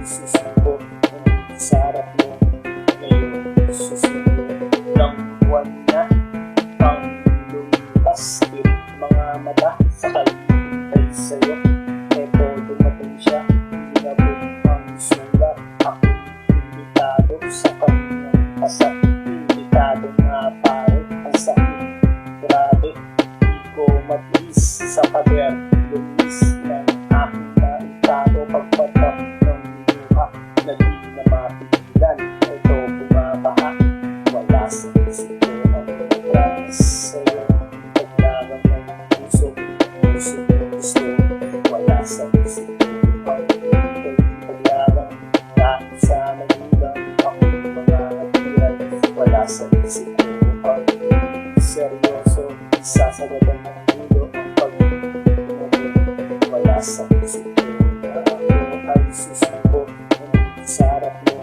susuko sa harap mo ngayon. Susunod ng buwan na ang lumipas, mga mata sa kalibay sa'yo. Eto dumating siya, inabot ang sulat. Ako'y imbitado sa kanyang kasal. Imbitado nga pare, ang sakit. Grabe, di ko matiis sa pader. Lumis ng aking naitado pagpatak ng luha na di na mapigilan. Ito bumabaha, wala sa isip ko ang promise sa'yo. Paglaban ng puso, puso gusto, wala sa isip ko ang paglaban. Kahit sa magulang ako'y mga natiran, wala sa isip ko ang seryoso. Isasagadan ng mundo ang pag-ibig, wala sa isip ko na ako ay susuko sa harap mo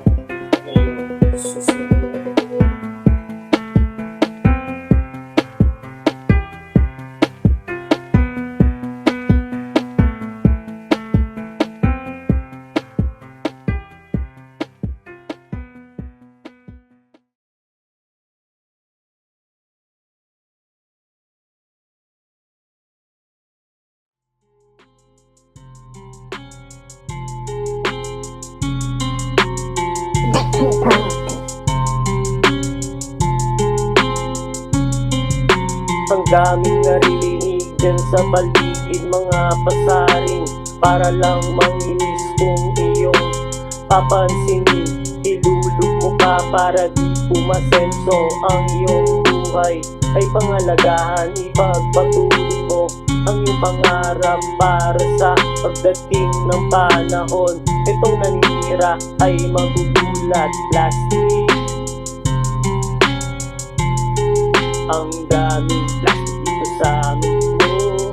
ngayon. Susuko. Ang daming naririnig dyan sa paligid, mga pasaring para lang manginis kung iyong papansinin. Ilulog mo pa para di pumasenso ang iyong buhay. Ay pangalagahan, ipagpatuloy mo ang iyong pangarap para sa pagdating ng panahon. Itong naninira ay magugulat. Plastic, ang daming plastic dito sa mundo,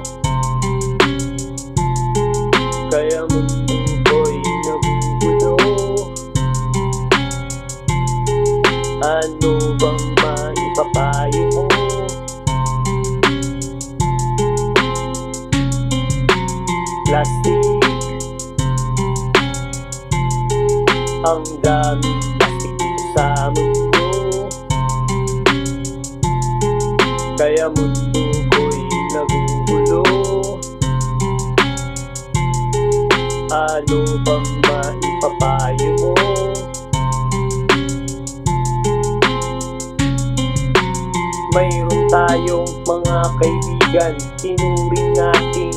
kaya mundo ko'y nagugulo. Ano bang maipapayo mo? Plastic, ang daming plastic dito sa mundo, kaya mundo ko'y nagugulo. Ano bang maipapayo mo? Mayroon tayong mga kaibigan, tinuring nating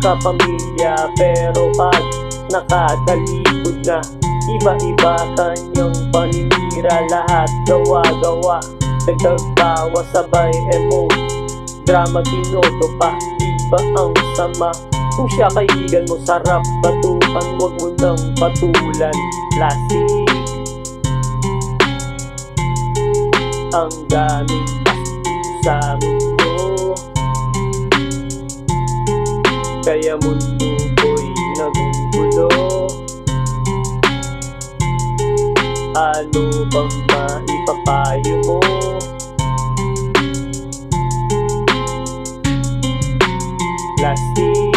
kapamilya, pero pag nakatalikod na, iba-iba kanyang paninira. Lahat gawa-gawa, nagtagtawa sabay emote, drama tinoto pa, iba ang sama. Kung siya kaibigan mo, sarap batukan, wag mo nang patulan. Plastic, ang daming plastic sa mundo, kaya mundo ko'y nagugulo. Ano bang maipapayo mo? Plastic,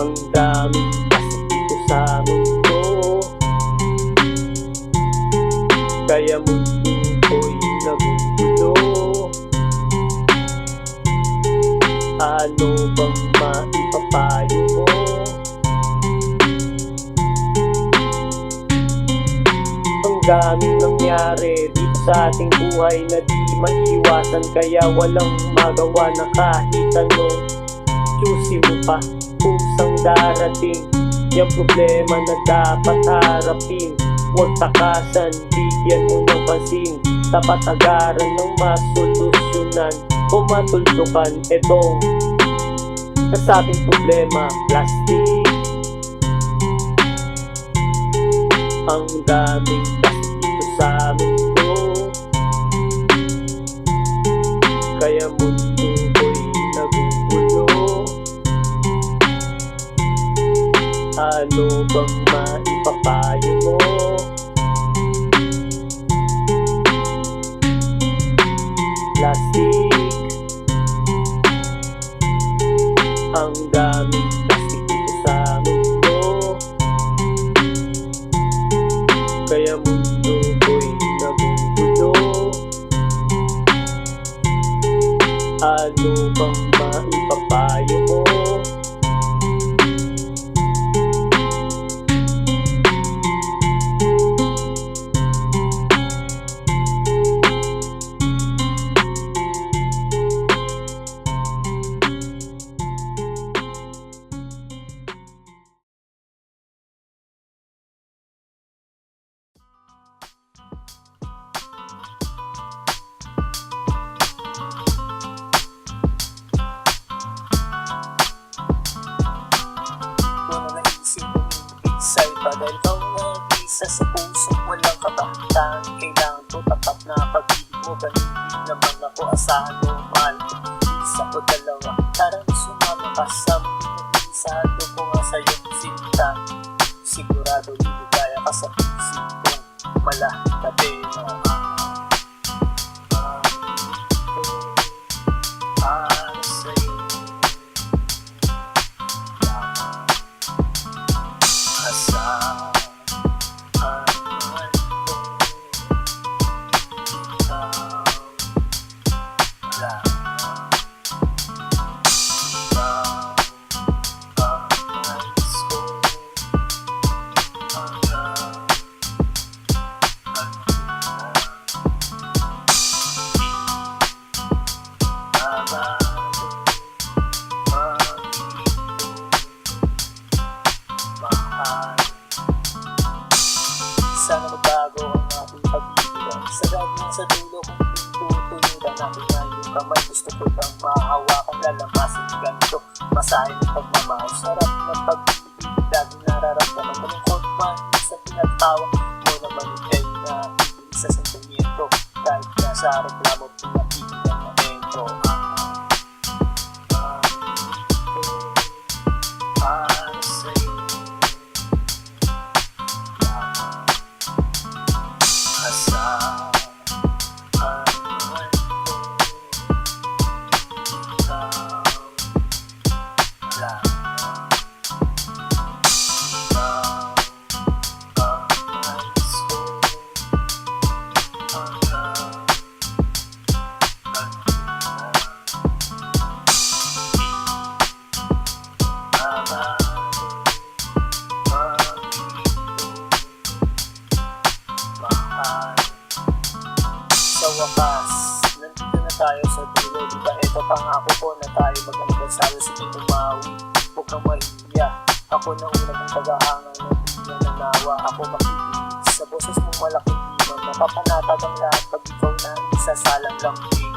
ang daming plastic dito sa mundo, kaya mundo ko'y nagugulo. Ano bang maipapayo mo? Ang daming nangyari dito sa ating buhay na di maiwasan, kaya walang magawa na kahit ano. Choosy mo pa kusang darating, yung problema na dapat harapin. Huwag takasan, bigyan mo ng pansin, tapat agaran ng masolusyonan o matultukan itong kasabing problema. Plastic, ang daming plastic dito sa mundo, kaya mundo ko'y nagugulo. Ano bang maipapayo mo? Plastic, ang daming plastic dito sa mundo, sa iba dahil ikaw nag-isa sa puso, walang kabataan. Kailangan ko tapat na pag-ibig mo, ganun din naman ako, asahan mo, mahal ko. Isa ko dalawa, tara sumama ka sa isa, ito ko nga sa'yo sinta. Sigurado liligaya ka sa isip kong malahitabi na para sa'yo. Asahan man ko, ikaw lang. Sana magbago ang ating pag-ibigan. Sagad na sa dulo kung pintutunuran aking ngayong kamay. Gusto ko bang mahawakan, lalamasin ganito, masahin ng pagmamahal. Sarap ng pag-ibig, laging nararamdaman. Malungkot man sa pinagtawa mo naman ikay na sa sentimiento. Kahit nasa reklamo, pinakitigan na ito. Para sa'yo. Asahan man ko, ikaw lang. Ikaw ang nais ko hanggang kanina. Mahal. Sa wakas, nandito na tayo sa dulo. Diba ito pangako ko na tayo mag-anibersaryo sa Tumawi. Huwag kang mahiya, ako na una mong pag-ahangan ng bigla ng nawa. Ako makikinig sa boses mong malaking timang, napapanatag ang lahat pag ikaw na isasalang lambing.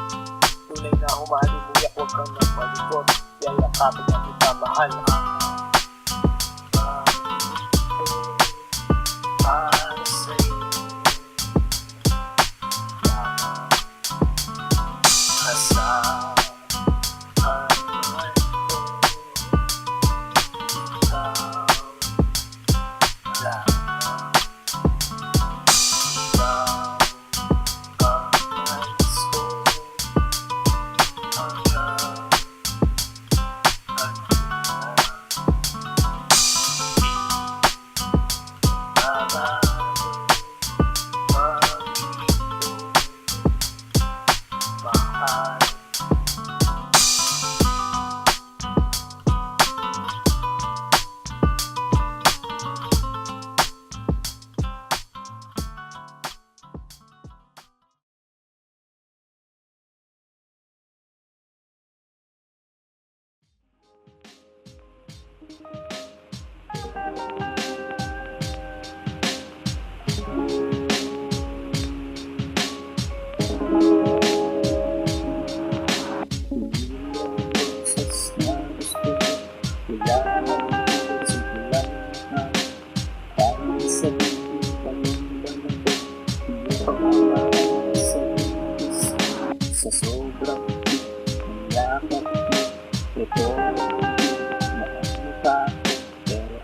Tunay na humalimuyak, huwag kang nang malikot, yayakapin na kita mahal. Para sa'yo. Asahan man ko, ikaw lang. Ikaw ang nais ko hanggang kanina. Mahal. Sa sobrang yakap mo, ito makamukha ko, pero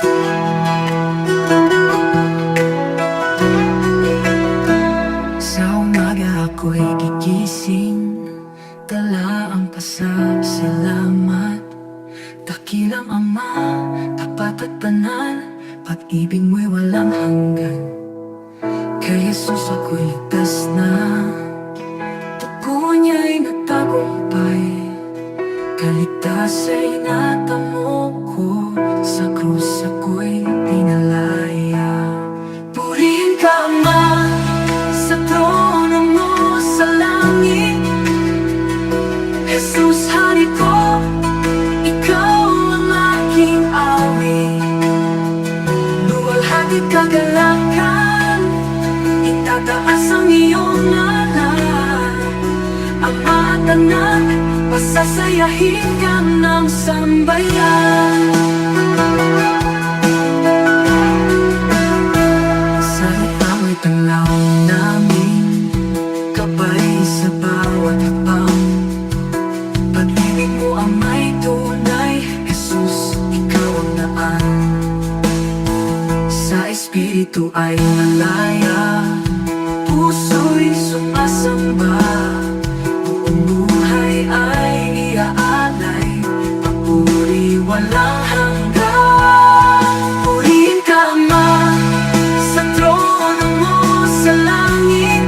Sa umaga ako'y gigising, dala ang pasasalamat. Dakilang Ama, tapat at banal, pag-ibig mo'y walang hanggan. Kay Jesus ako'y ligtas na, dugo niya'y nagtagumpay. Kaligtas ay natamo ko, sa krus ako'y pinalaya. Purihin ka Ama, sa trono mo sa langit. Jesus, hari ko, ikaw ang aking awit. Luwalhati kagalakan, itataas ang iyong ngalan. Ama at anak, pasasayahin ka ng sambayan. Sa ikaw ay tanglaw namin, gabay sa bawat hakbang. Pag-ibig mo ang may tunay, Jesus, ikaw ang daan. Sa Espiritu ay malaya, puso'y sumasamba. Buong buhay ay iaalay, papuri walang hanggan. Purihin ka Ama, sa trono mo sa langit.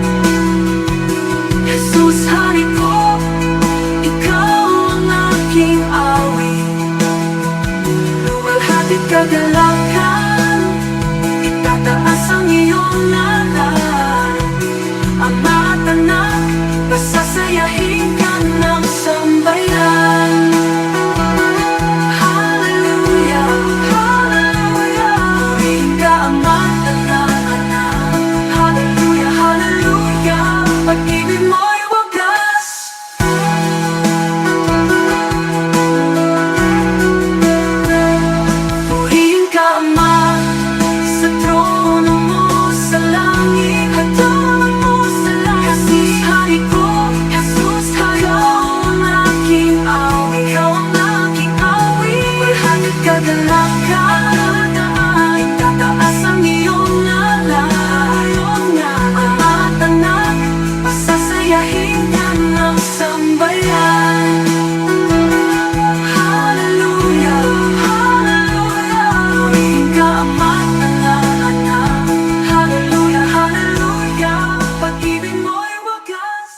Jesus, hari ko, ikaw ang aking awit. Luwalhati't kagalakan, itataas ang iyong ngalan. Ama at anak, pasasayahin ka ng sambayan. Hallelujah, hallelujah. Purihin ka Ama at anak. Hallelujah, hallelujah. Pag-ibig mo'y wagas. Purihin ka Ama, sa trono mo sa langit. Hagdanan mo sa langit. Jesus, hari ko, Jesus, ikaw ang aking awit. Ikaw ang aking awit. Walhati't kagalakan, itataas ang iyong ngalan. Ama at anak, pasasayahin ka ng sambayan. Hallelujah, hallelujah. Purihin ka Ama at anak. Hallelujah, hallelujah. Pag-ibig mo'y wagas.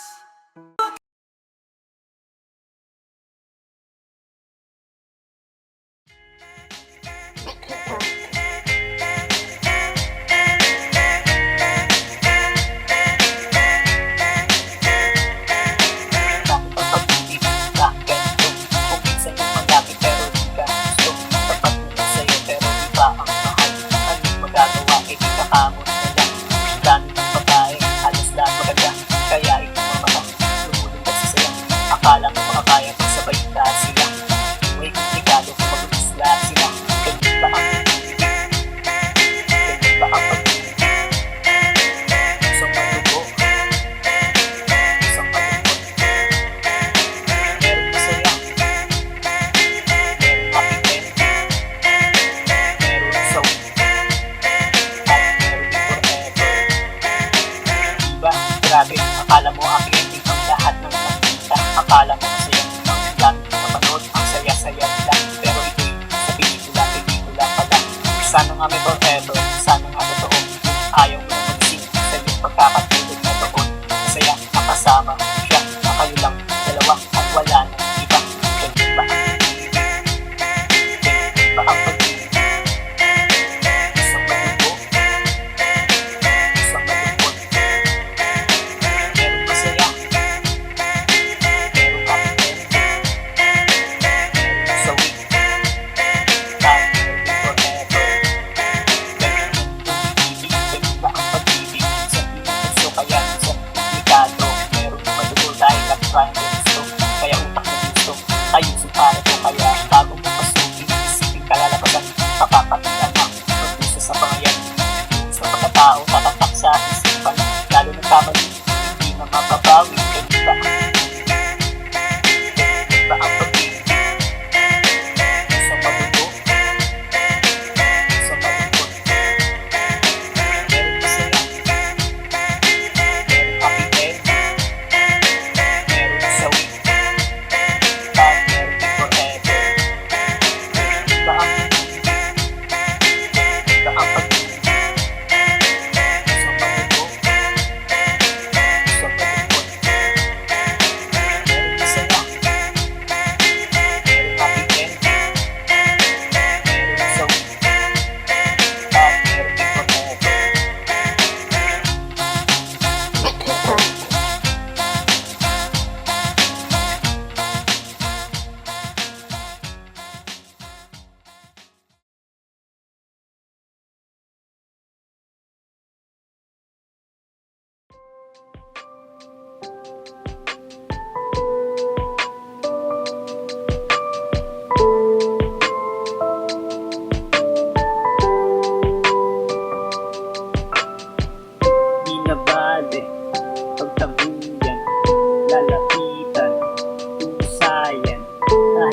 Akala mo makakaya pag sabay lahat sila. May komplikado kung magulis lahat sila. Ganyan ba ang pag-ibig? Ganyan ba ang pag-ibig? Isang madugo, isang malungkot. Meron masaya, meron makikin, meron sawi, at meron din forever. Diba? Grabe, akala mo aking ending ang lahat ng nakita. Akala mo masaya ang dami napanood, ang saya-saya nila. Pero ito'y sa pelikula pala. Sana nga may forever, sana nga totoo. Ayaw mo na mag-sing sa iyong pagkakatulog na doon. Masaya, makasama siya, na kayo lang dalawa at wala nang iba. Ganyan ba ang pag-ibig? Ganyan ba ang pag-ibig? Isang madugo, isang malungkot. Meron masaya, meron makikin, meron sawi, at meron din forever. Ganyan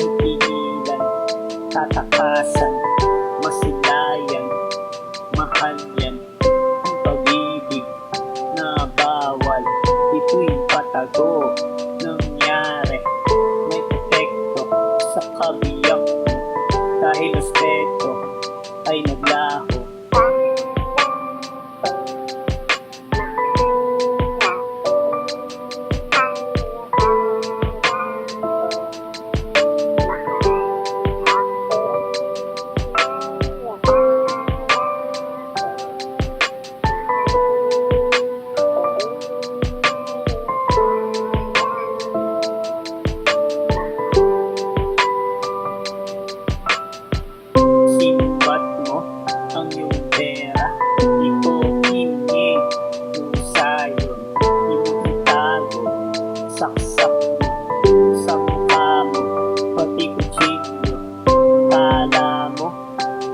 kahit pigilan, tatakasan, masilayan, mahal yan ang pag-ibig na bawal, ito'y patago, nangyari, may epekto sa kabiyak mo, dahil aspeto ay naglaho. Simbat mo ang iyong pera, di ko hingi, pusa yun, di mo itago, saksak mo, sa mukha mo, pati kutsilyo, kala mo,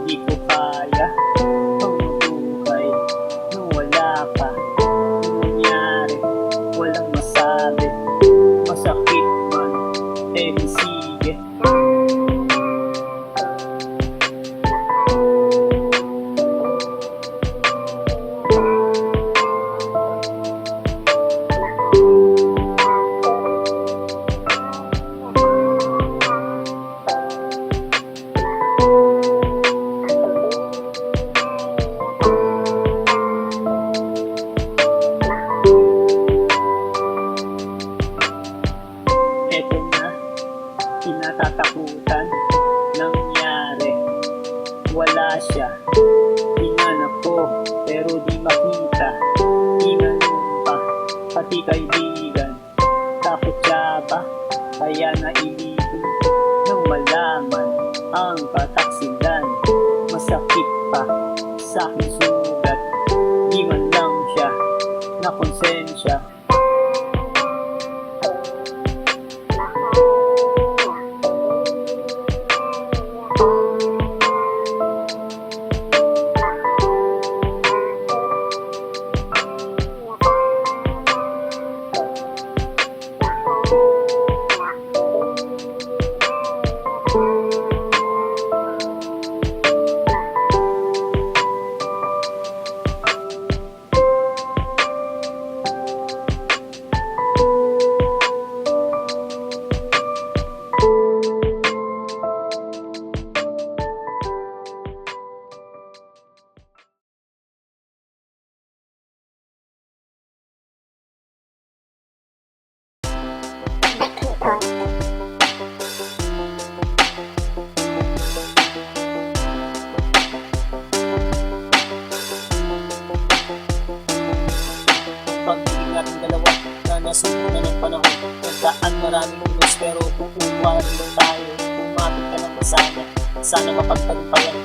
di ko kaya, ang buhay, nung wala ka, nung nangyari, walang masabi, masakit man, eh di sige. Eto na, kinatatakutan, nangyari, wala siya, hinanap ko, pero di makita, tinanong pa, pati kaibigan, takot siya ba, kaya nailibin, nang malaman, ang kataksilan, masakit pa, sa aking sugat, di man lang siya, na konsensya. Pag-ibig natin dalawa na nasunog na ng panahon, nagdaan maraming ulos pero kukuha rin tayo, umapit ka lang sana, sana mapagtagumpayan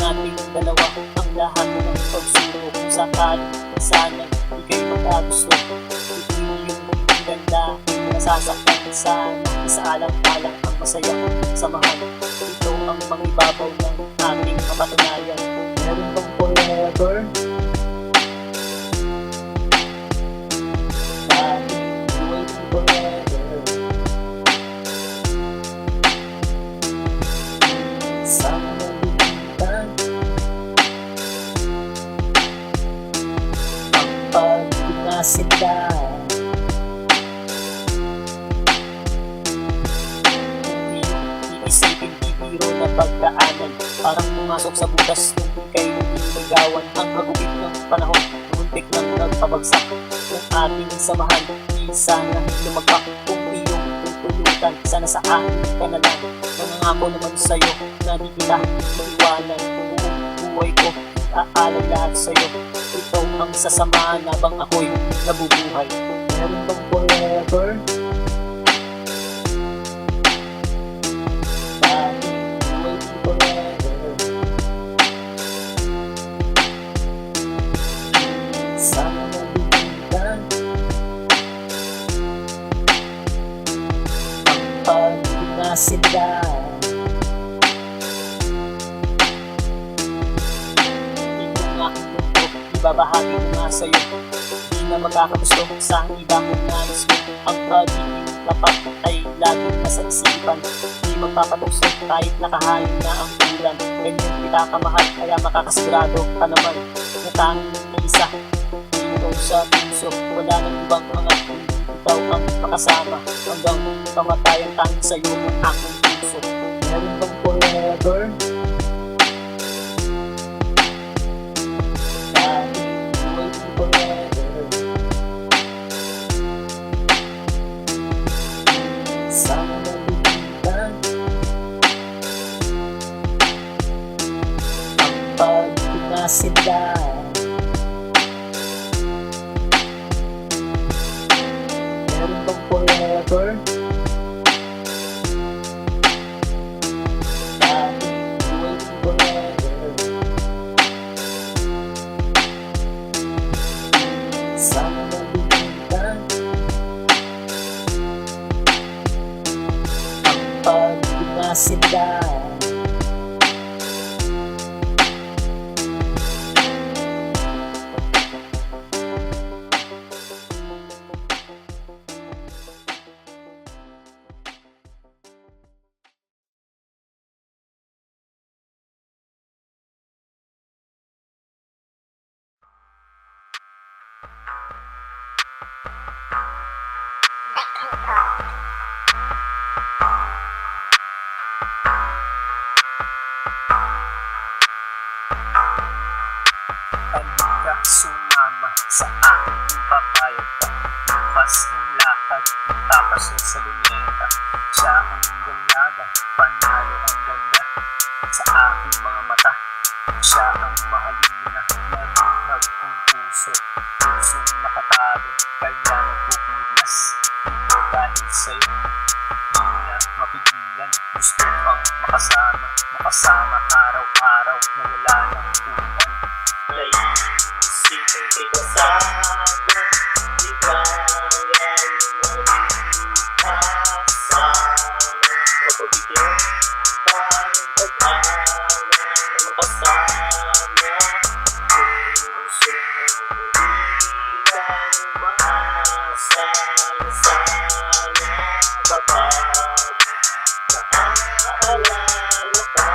nating dalawa ang lahat ng pagsuro, kung sakali sana di kayo magkagusto, ito'y yung ganda, nasasaktan sana, isaalang-alang ang masaya, samahan, ito ang mangibabaw ng ating kapatunayan. Meron bang forever? Sila kung iyong iisipin di biro na pagdaanan, parang pumasok sa butas nung ika'y niligawan, ang hagupit ng panahon, muntik nang nagpabagsak ng ating samahan, di sana lumagpak kung iyong tutulutan, sana sa akin ka na lang, nangangako naman sa'yo na di kita iiwanan, buong buhay ko aalay lahat sa'yo, ito ang sasamahan habang ako'y nabubuhay. Meron bang forever? Bakit waiting forever? Sana nabigyan ang pag-ibig na sila. Ibabahagi ko nga sa'yo, di na magkakagusto sa iba kong nais ko, ang pagiging tapat ay laging nasa isipan. Di magpapatusok kahit nakahain na ang ulan. Ganyan kita kamahal, kaya makakasigurado ka naman na tanging isa. Ikaw sa puso, wala nang ibang mga hindi ikaw ang makasama. Hanggang kamatayan tanging sa'yo ng aking puso. Meron bang forever? Sana nalimutan ang pagpinasindan. Meron bang forever? Dahil waiting forever. Sana nalimutan pagpinasindan. Halika, sumama sa aking papayag ka. Bukas ng lakad, tapas na sa luneta. Siya ang dalaga, panalo ang ganda. Sa aking mga mata, siya ang mahalina. Nabuhag ang puso, pusong nakatago. Kaya nagpupumiglas, ito dahil sa'yo. Di na mapigilan, gusto pang makasama. Makasama araw-araw na wala ng ulan. Naisipin kita sana, ligayan mo kasama. Mapabigyan pa ng pag-awa na makasama. Puso hindi kang maasa na sana kapag naaalala ka.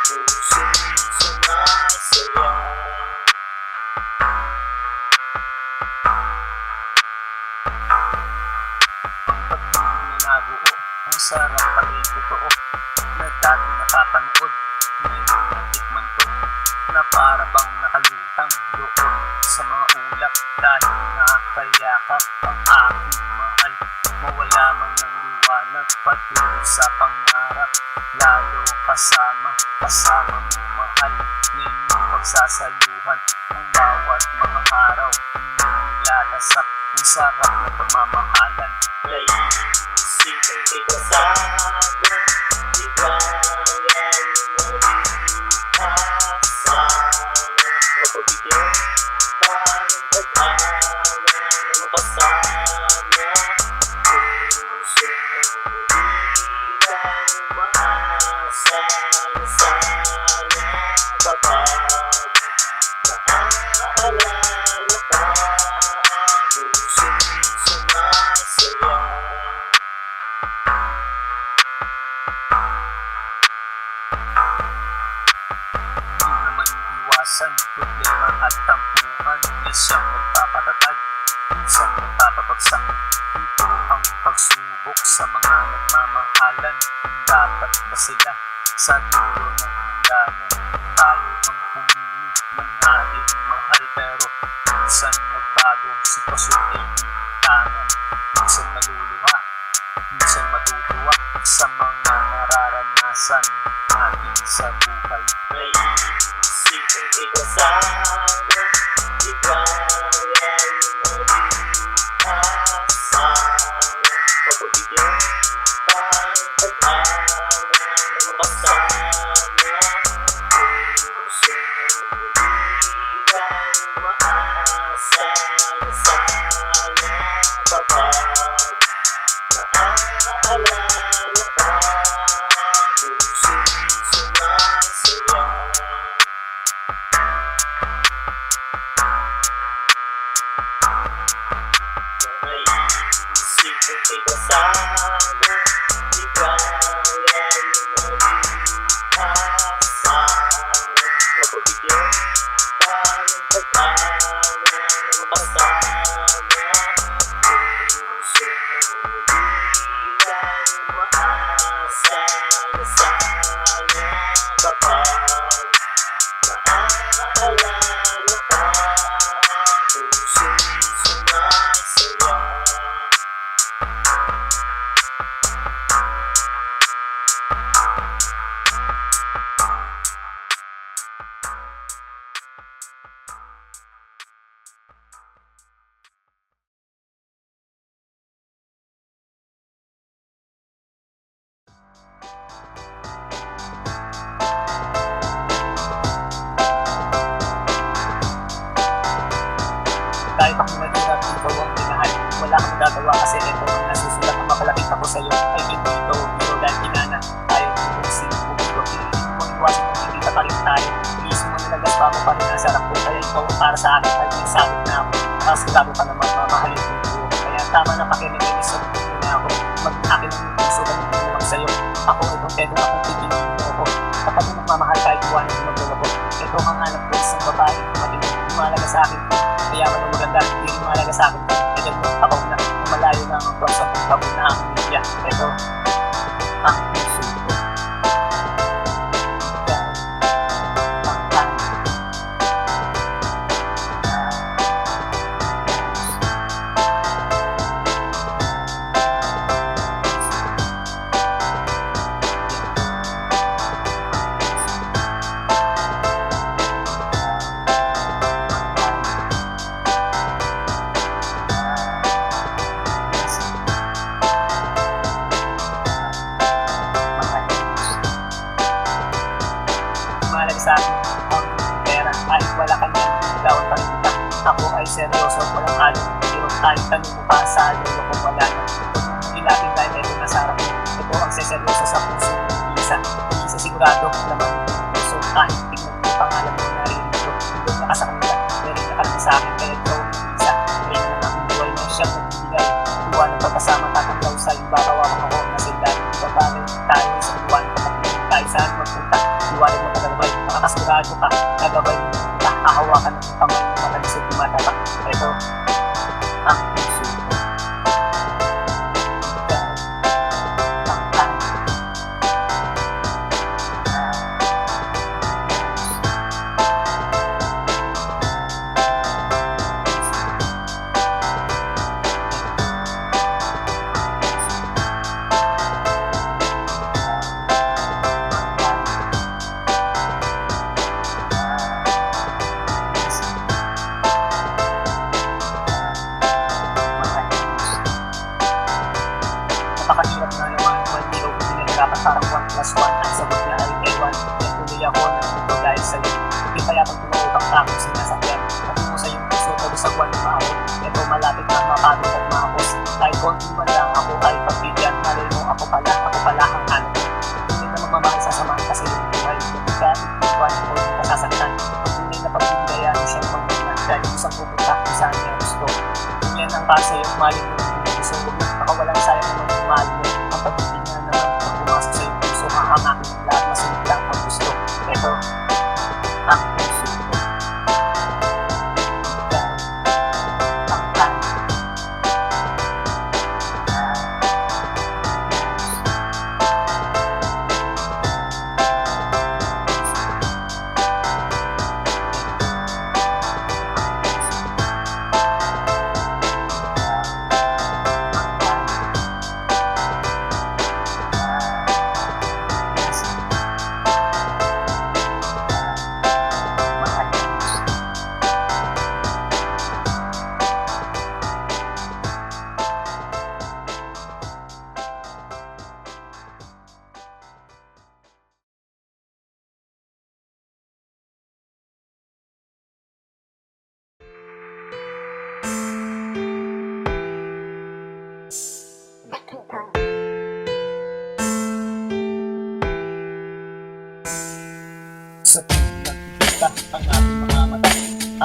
Puso'y sumasaya. Nabuo, ang sarap pala'y totoo na dati napapanood. Ngayon natikman ko na para bang nakalutang doon sa mga ulap. Dahil nakakayakap ang aking mahal, mawala man ng liwanag patuloy sa pangarap. Lalo kasama mo mahal, ngayong pagsasaluhan ang bawat mga araw. Nilalasap ang sarap na pagmamahalan. Naisipin kita sana, ligayan mo kasama. Mapabigyan pa ng pag-awa na makasama. Puso hindi kang maasa na sana kapag naaalala ka. Puso'y sumasaya. Di naman iwasan problema at tampuhan na siyang nagpapatatag, minsan nagpapabagsak. Ito ang pagsubok sa mga nagmamahalan. Dapat ba sila sa dulo ng hangganan? Tayo ang pumili ng ating mahal, pero minsan nagbago, sitwasyon ay tangan. Minsan maluluha, minsan matutuwa sa mga nararanasan natin sa buhay. Naisipin kita sana, ligayan mo kasama. Mapabigyan pa ng pag-awa na makasama. Puso hindi kang maasa na sana kapag naaalala ka. Puso'y sumasaya. Di akong magagawa kasi ito ang nasusulat ang mapalapit ako sa'yo ay hindi ito biro dahil inana tayo kung sino bumiro. Hindi mo iwasan kung hindi pa rin tayo. Iisip mo nalagas pa mo pa rin ang sarap ko kaya ikaw para sa akin ay may sakit na ako. Nakasigado ka naman mamahalin ko ko. Kaya tama na pakinig sa mundo na ako. Mag-akin ang puso na hindi naman sa'yo. Ako ay kontento na kung pipiliin mo ako. Kapag mo magmamahal kahit iwanan mo magdala ko. Ito ang hanap ko isang babae matingin. Lumalaga sa akin ko. Kaya man ang maganda, hindi lumalaga sa akin ko. Kaya mo tapaw na malayo na ang buwan sa pagpapag na ang media. Ito ang puso ko. Sa akin ang pera kahit wala ka niyan bitawan pa rin kita. Ako ay seryoso walang halong pero kahit tanong mo pa sa lolo kung wala na huwag mong ilapin dahil ito nasarap ito ang seseryoso sa puso ng isa sigurado naman yung puso kahit tingnan mo pangalan mo narinig ko hindi na ka sa kanila meron na ka lang sa akin kaya ikaw ang isa may na lang ang buhay na siyang nagbibigay buwan ng pagkasama tatanggaw sa ibarawawang ako na sila ibabagay tayo sa buwan kahit saan magpunta iwanan mo tagalabay makakasigurado ka nagabay mo hahawakan ng kamay mo matalisod dumadapa ito ang puso ko napakahirap na naman kung hindi ko pinagkakapat parang 1 plus 1 ang sagot niya ay ewan kaya tuloy ako nagpunto dahil sa'yo hindi kaya pag tumawag ang akong sinasakyan patungo sa iyong puso pero sa buwan ng maawot ito malapit na mapagod at mahapos kahit konti man lang ako ay pagbibigyan malay mo ako pala ang hanap hindi na magmamahal sa samahan kasi yung buhay kaya iwan o yung kasasaktan ang tunay na pagbibigaya ay siyang panguna dahil isang pupunta kung saan niya gusto yan ang kasi yung malin mo ng puso huwag na pakawalan sayang naman yung mahal mo ang pag-ibig na naman pag pumasok sa iyong puso ang aking lahat masunod lang ang gusto ito ang puso ko ang hanap sa nagkikita ang ating mga mata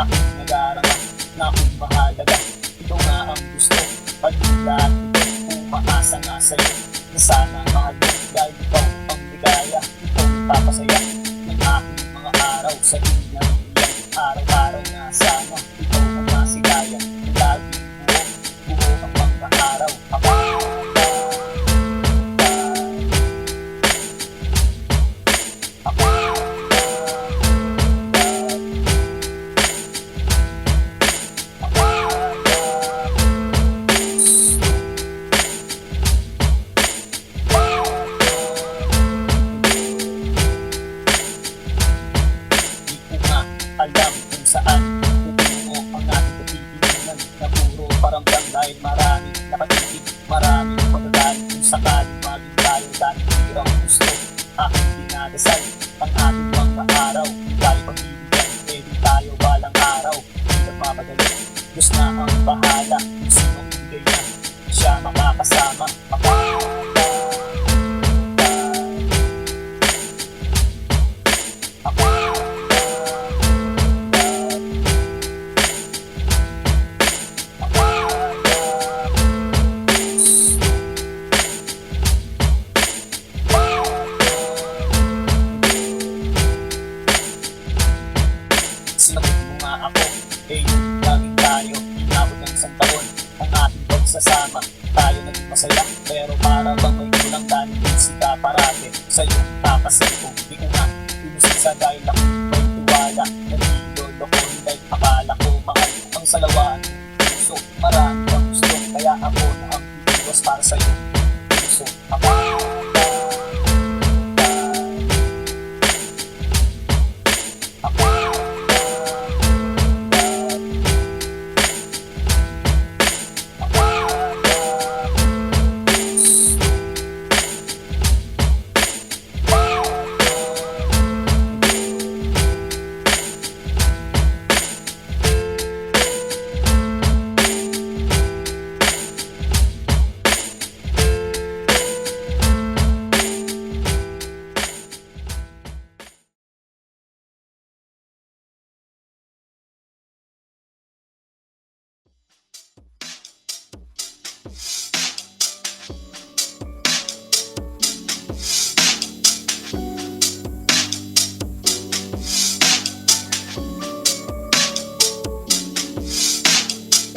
aking nag-aarama na kung mahalaga ito nga ang gusto pag-lahat ito umaasa nga sa'yo na sana mahal mo dahil ikaw ang ligaya ikaw ang papasaya ng aking mga araw sa ilang araw-araw na sana ikaw ang masigaya lagi buo ang mga araw alam kung saan pupungo ang ating pagtitinan na puro paramdam dahil maraming nakatitig, maraming magagaling kung sakaling maging tayo dahil hirang gusto aking dinadasal ang ating mga araw dahil pagbibigyan, pwede tayo balang araw hindi nagmamadali Diyos na ang bahala kung sino di na siya makakasama. Sinagot mo nga ako, laging tayo inabot ng isang taon ang ating pagsasama. Tayo naging masaya, pero para bang may kulang dahil busy ka parate. Sa'yo tapasin ko, di ko nga pinusin dahil ako may tiwala. Nagilolo ko, dahil akala ko mahal ang salawaan. Puso, marami ang gusto, kaya ako na ang pinuwas para sa'yo. Puso, ako.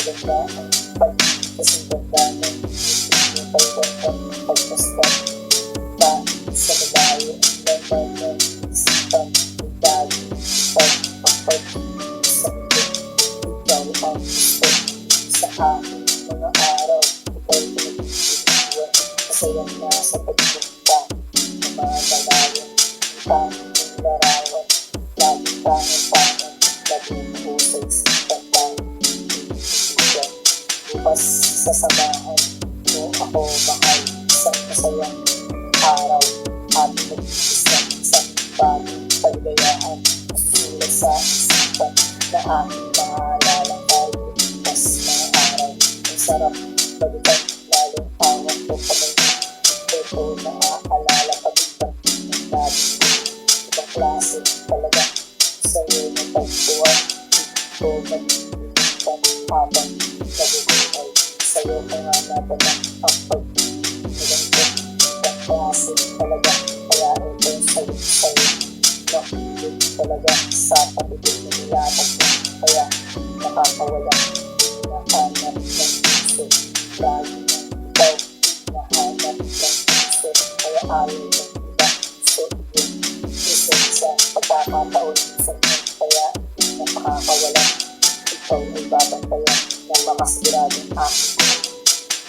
Maganda ang pagkasinganda ng yung pagkakang pagkastan. Kahit sa malayo ang laman ng isipan, ang dali, pagpapag sa ito. Ikaw ang gusto sa aking mga araw. Ikaw pinag-iwan, masayang nasa pagpunta na mga malayo. Ang tanging larawan, lagi tangan-tangan, lagi mo sa isipan tayo. Bukas sasamahan mo ako mahal, isang masayang araw. Ating mag-isang isang bagong kaligayahan. Masusulat sa isipan na aking maalala tayo. Bukas mga araw, ang sarap balikan, lalong awang ko kamay. Ito na aalala pagkakang ng dati. Ibang klase talaga sa'yo na pagkuhan. Ito mag-iipan habang nabubuhay. Sa'yo ka nga natanang ang pag-iiganto. Ibang klase talaga, kaya ito sa'yo. Nakilig talaga sa pag-ibig na nilapag mo. Kaya nakakawala, hinahanap ng puso. Lagi ng ikaw, hinahanap ng puso. Kaya ayaw ng iba, so yun. Isa pagkakataon sa inyo, kaya hindi na makakawala. Ikaw ay babantayan ng makasigiradong aking.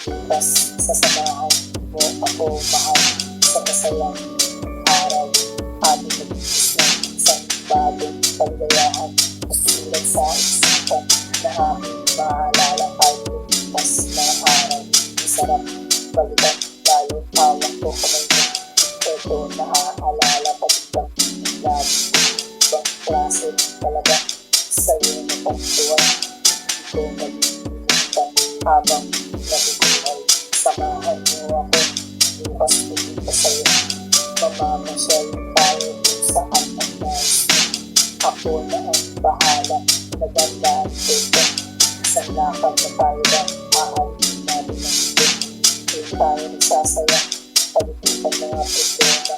Bukas sasamahan mo ako mahal sa masayang araw. Ating mag-iis ng isang bagong kaligayahan. Masusulat sa isipan na aking maalala tayo. Bukas na araw, masarap balikan, lalo tawang ko kamay mo. Ito naaalala pagkakang ng lagi. Ibang klase talaga sa'yo na pagtuwan. Ito mag-iipan habang nabubuhay. Samahan mo ako, bukas pupunta sa'yo. Mamamasyal tayo kung saan ang nais mo. Ako na ang bahala, nagandaan ko ito. Isang lakad na tayo lang, aalin natin ng ito. Doon tayo nagsasaya, palipitan mga problema.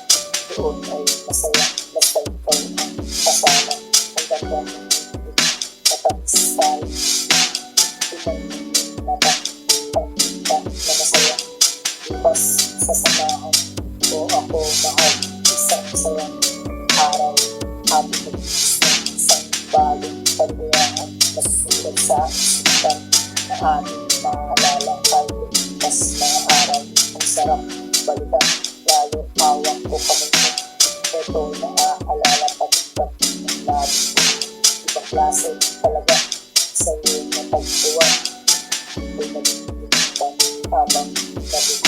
Doon ay masaya, basta ikaw ang kasama. Ang ganda ng ibig, matamis tayo. Pinag-ibig na ba, pagkita na masaya. Bukas sasamahan mo ako mahal, isang masayang araw. Ating mag-iis ng isang bagong kaligayahan. Masusulat sa isipan na ating maalala tayo. Bukas mga araw, ang sarap balikan, lalo awang ko kamay mo. Ito naaalala pagkakang ng labi. Ibang klase talaga sa'yo na pagtuwan. Ito nag-iipan habang nabubuhay.